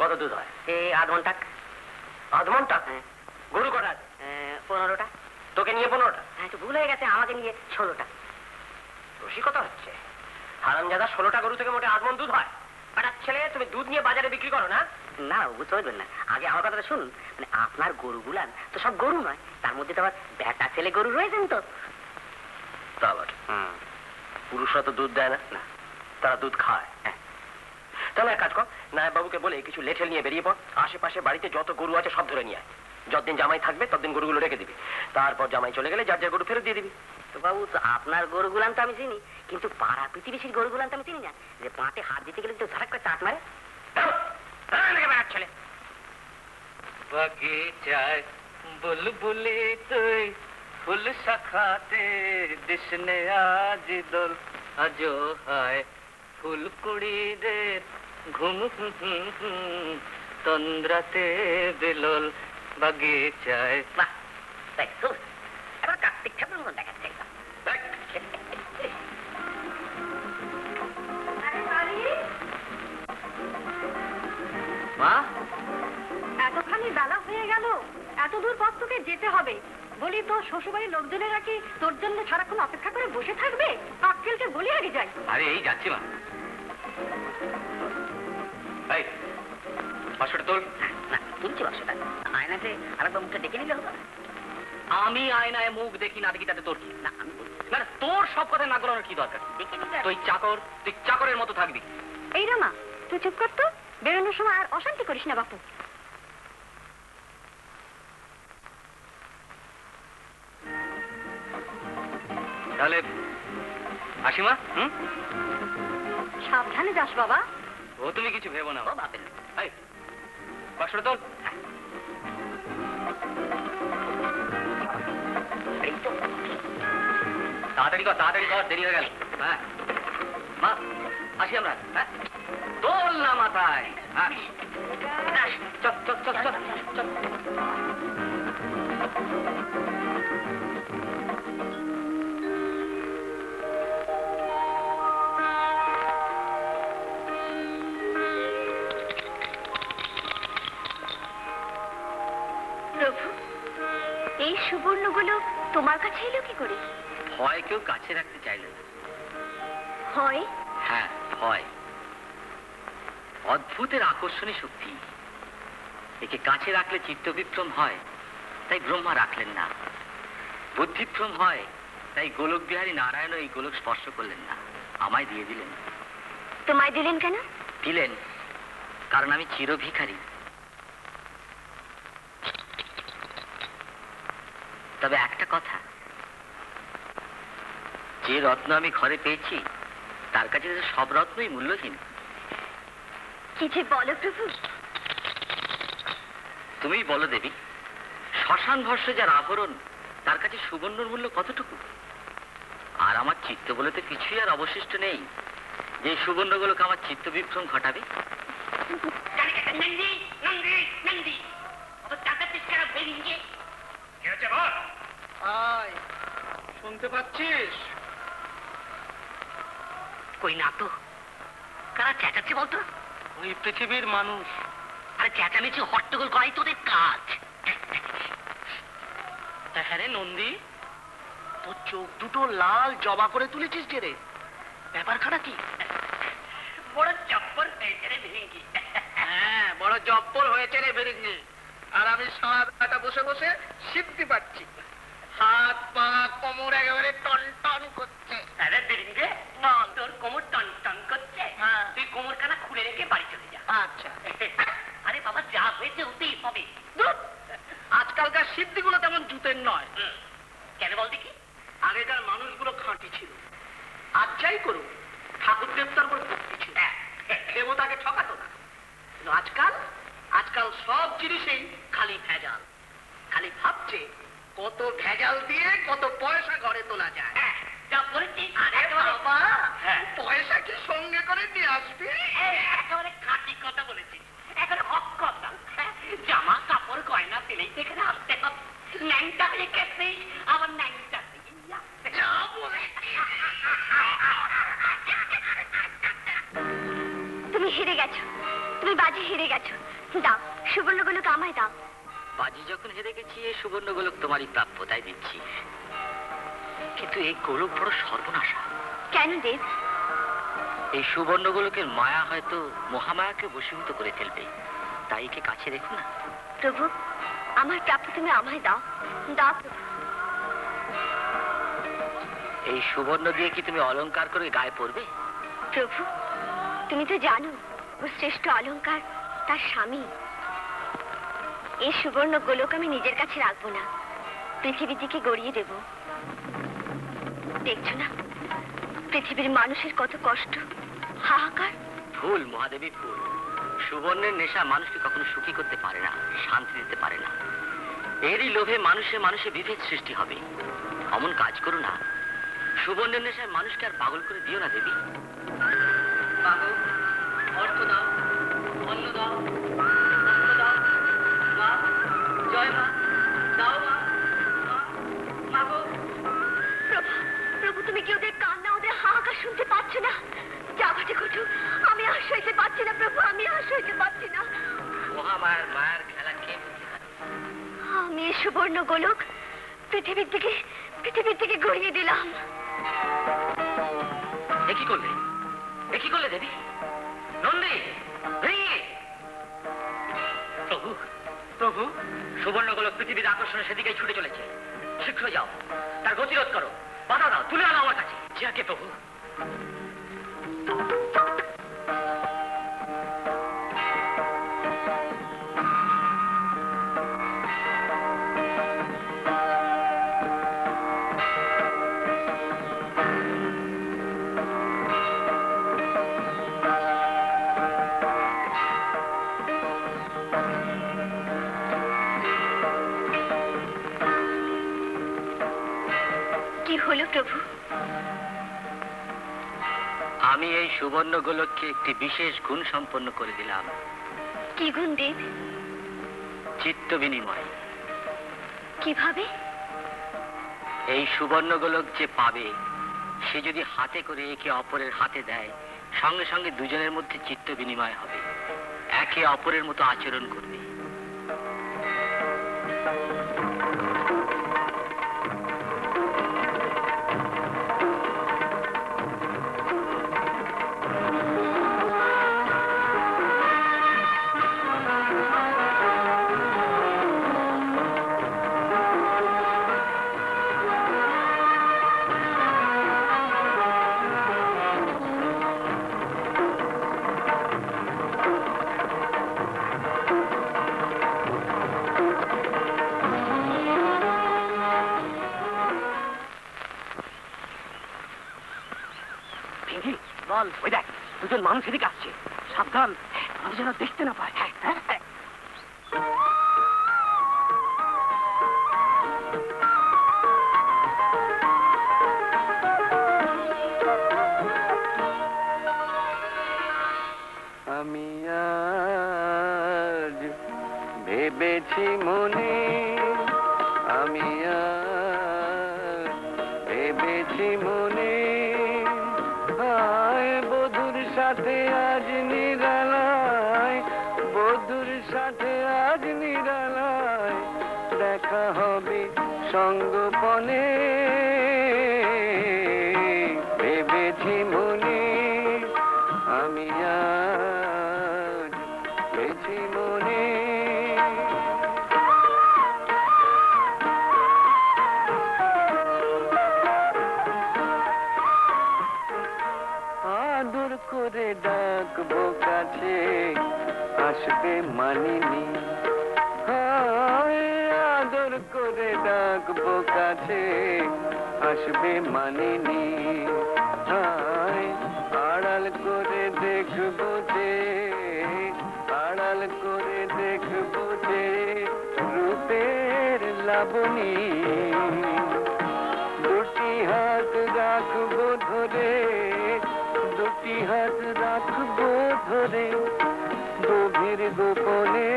কত দুধ হয়? এই আধ ঘন্টা। আধ ঘন্টা? গরু কটা আছে? 15টা। তোকে নিয়ে 15টা? হ্যাঁ, একটু ভুল হয়ে গেছে, আমাকে নিয়ে 16টা। রসিকতা হচ্ছে। হারামজাদা, 16টা গরু থেকে মোটে 8 মণ দুধ হয়? বেটা ছেলে, তুমি দুধ নিয়ে বাজারে বিক্রি করো না? না, বুঝতে পারবেন না। আগে আমার কথাটা শুনুন। মানে আপনার গরুগুলান তো সব গরু নয়, তার মধ্যে তো আবার বেটা ছেলে গরু রয়েছেন তো। তা আবার পুরুষরা তো দুধ দেয় না, না তারা দুধ খায়। তাহলে এক কাজ কর, নায়ব বাবুকে বলে কিছু লেঠেল নিয়ে বেরিয়ে পড়। আশেপাশে বাড়িতে যত গরু আছে সব ধরে নিয়ে আয়। যতদিন জামাই থাকবে ততদিন গরুগুলো রেখে দিবি, তারপর জামাই চলে গেলে যার যার গরু ফেরত দিয়ে দিবি। তো বাবু, তো আপনার গরুগুলান তো আমি চিনি, কিন্তু পাড়া পৃথিবীর গরুগুলান তো আমি চিনি না। যে পাটে হাত দিতে গেলে তো ঝাড়াক করে চাট মারে। ছেলে বাগিচায় বুলবুলি তুই ফুল শাখাতে দিসনে আজ দোল, আজো হায় ফুল কুড়িদের ঘুম তন্দ্রাতে বিলোল বাগিচায়। বাহ, তাই তো এবার কার্তিক ঠাকুর মতো দেখাচ্ছে একদম। মা, এতখানি বেলা হয়ে গেল, এত দূর পথ তোকে যেতে হবে। বলি, তোর শ্বশুরবাড়ির লোকজনেরা কি তোর জন্য সারাক্ষণ অপেক্ষা করে বসে থাকবে? আক্কেলকে বলি আগে যাই। আরে এই যাচ্ছি মা। এই বাক্সটা তোল। না, তুলছি বাক্সটা। আয়নাতে আরেকবার মুখটা ডেকে নিলে হতো না? আমি আয়নায় মুখ দেখি না দেখি তাতে তোর কি? না, আমি বলছি না, তোর সব কথা না বলানোর কি দরকার? দেখে নিলে। তুই চাকরের মতো থাকবি। এই রামা, তুই চুপ কর তো। বেরোনোর সময় আর অশান্তি করিস না বাপু। তাহলে আসি মা। সাবধানে যাস বাবা। ও তুমি কিছু ভেবো না। ও বাপের লোক। এই বাক্সটা তোল। এই তো তাড়াতাড়ি কর, দেরি হয়ে গেল। হ্যাঁ মা, আসি আমরা। হ্যাঁ, তোল না মাথায়। হ্যাঁ, চল চল চল চল চল। প্রভু, এই সুবর্ণগুলো তোমার কাছে এলো কি করে? ভয় কেউ কাছে রাখতে চাইল না। হয়? হ্যাঁ, ভয় অদ্ভুতের আকর্ষণী শক্তি। একে কাছে রাখলে চিত্তবিভ্রম হয়, তাই ব্রহ্মা রাখলেন না। বুদ্ধিভ্রম হয়, তাই গোলক বিহারী নারায়ণ এই গোলক স্পর্শ করলেন না, আমায় দিয়ে দিলেন। তোমায় দিলেন কেন? দিলেন কারণ আমি চিরভিখারী। তবে একটা কথা, যে রত্ন আমি ঘরে পেয়েছি তার কাছে সব রত্নই মূল্যহীন। কি যে বলো প্রভু। তুমি বলো দেবী, শ্মশান ভস্য যার আভরণ তার কাছে সুবর্ণর মূল্য কতটুকু? আর আমার চিত্ত বলে তো কিছুই আর অবশিষ্ট নেই যে সুবর্ণগুলোকে আমার চিত্ত বিভ্রম ঘটাবে। শুনতে পাচ্ছিস? কই না তো। কারা চেঁচাচ্ছে বলতো? ওই পৃথিবীর মানুষ। আরে চেঁচামেচি হট্টগোল করাই তোদের কাজ। হ্যাঁ রে নন্দী, তোর চোখ দুটো লাল জবা করে তুলেছিস যে রে, ব্যাপারখানা কি? বড় চপ্পল হয়েছে রে ভিরিঙ্গি। হ্যাঁ, বড় জব্বর হয়েছে রে ভিরিঙ্গি। আর আমি সারাটা বসে বসে সিদ্ধি পাচ্ছি। হাত পা কোমর একেবারে টন টন করছে। আরে ভিরিঙ্গে, তোর কোমর টন টন করছে? তুই কোমরখানা খুলে রেখে বাড়ি চলে যা। আচ্ছা। আরে বাবা, যা হয়েছে ওতেই হবে। আজকালকার সিদ্ধিগুলো তেমন জুতের নয়। কেন বল দেখি? আগেকার মানুষগুলো খাঁটি ছিল। আর যাই করুক, ঠাকুর দেবতার উপর ভক্তি ছিল, দেবতাকে ঠকাতো না। কিন্তু আজকাল সব জিনিসেই খালি ভেজাল। খালি ভাবছে কত ভেজাল দিয়ে কত পয়সা ঘরে তোলা যায়। যা বলেছিস। আরে বাবা, পয়সা কি সঙ্গে করে নিয়ে আসবি? একেবারে খাঁটি কথা বলেছিস, একেবারে হক কথা। জামা কাপড় গয়না পেলেই এখানে আসতে হবে। ন্যাংটা হয়ে গেছিস, আবার ন্যাংটা তুমি হেরে গেছো। তুমি বাজি হেরে গেছো। দাও, সুবর্ণ গোলক আমায় দাও। বাজি যখন হেরে গেছি, এই সুবর্ণ গোলক তোমারই প্রাপ্য, তাই দিচ্ছি। কিন্তু এই গোলক বড় সর্বনাশা। কেন দেব? এই সুবর্ণ গোলকের মায়া হয়তো মহামায়াকে বশীভূত করে ফেলবে, তাই একে কাছে রেখো না। প্রভু, আমার প্রাপ্য তুমি আমায় দাও। দাও প্রভু। এই সুবর্ণ দিয়ে কি তুমি অলংকার করে গায়ে পরবে? প্রভু, তুমি তো জানো ও শ্রেষ্ঠ অলংকার তার স্বামী। এই সুবর্ণ গোলক আমি নিজের কাছে রাখবো না, পৃথিবীর দিকে গড়িয়ে দেব। দেখছো না পৃথিবীর মানুষের কত কষ্ট, হাহাকার? ভুল মহাদেবী, ভুল। সুবর্ণের নেশা মানুষকে কখনো সুখী করতে পারে না, শান্তি দিতে পারে না। এরই লোভে মানুষে বিভেদ সৃষ্টি হবে। অমন কাজ করো না। সুবর্ণের নেশায় মানুষকে আর পাগল করে দিও না দেবী। অর্থ দাও, অন্ন দাও, অস্ত্র দাও, মা, জয় মা, দাও মা, মা গো। প্রভু, প্রভু, তুমি কি ওদের কান্না, ওদের হাহাকার শুনতে পাচ্ছ না? যা ঘটে ঘটুক, আমি আর সইতে পারছি না প্রভু, আমি আর সইতে পারছি না। মহামায়ার মায়ের খেলা কে বুঝতে পারে? আমি এই সুবর্ণ গোলক পৃথিবীর দিকে গড়িয়ে দিলাম। এ কি করলে? এ কি করলে দেবী? নন্দী, প্রভু, প্রভু, সুবর্ণ গোলক পৃথিবীর আকর্ষণে সেদিকে ছুটে চলেছে। শীঘ্র যাও, তার গতিরোধ করো, বাধা দাও, তুলে আনো আমার কাছে। যাকে প্রভু। কি হলো প্রভু? আমি এই সুবর্ণ গোলককে একটি বিশেষ গুণ সম্পন্ন করে দিলাম। কি গুণ দেব? চিত্ত বিনিময়। কিভাবে? এই সুবর্ণ গোলক যে পাবে, সে যদি হাতে করে একে অপরের হাতে দেয়, সঙ্গে সঙ্গে দুজনের মধ্যে চিত্ত বিনিময় হবে, একে অপরের মতো আচরণ করবে। বল, ওই দেখ দুজন মানুষ এদিকে আসছে, সাবধান আমি যেন দেখতে না পাই। আমি আজ ভেবেছি মনে, আমি আজ ভেবেছি মনে, হায় বধুর সাথে আজ নিরালায়, বধুর সাথে আজ নিরালায় দেখা হবে সঙ্গোপনে, ভেবেছি মনে, আমি আজ ভেবেছি মনে। আদর করে ডাকবো কাছে, আসবে মানিনি, আদর করে ডাকবো কাছে, আসবে মানিনি, আড়াল করে দেখবো যে, আড়াল করে দেখবো যে রূপের লাবণী, দুটি হাত রাখবো ধরে, দুটি হাত রাখবো ধরে, গভীর গোপনে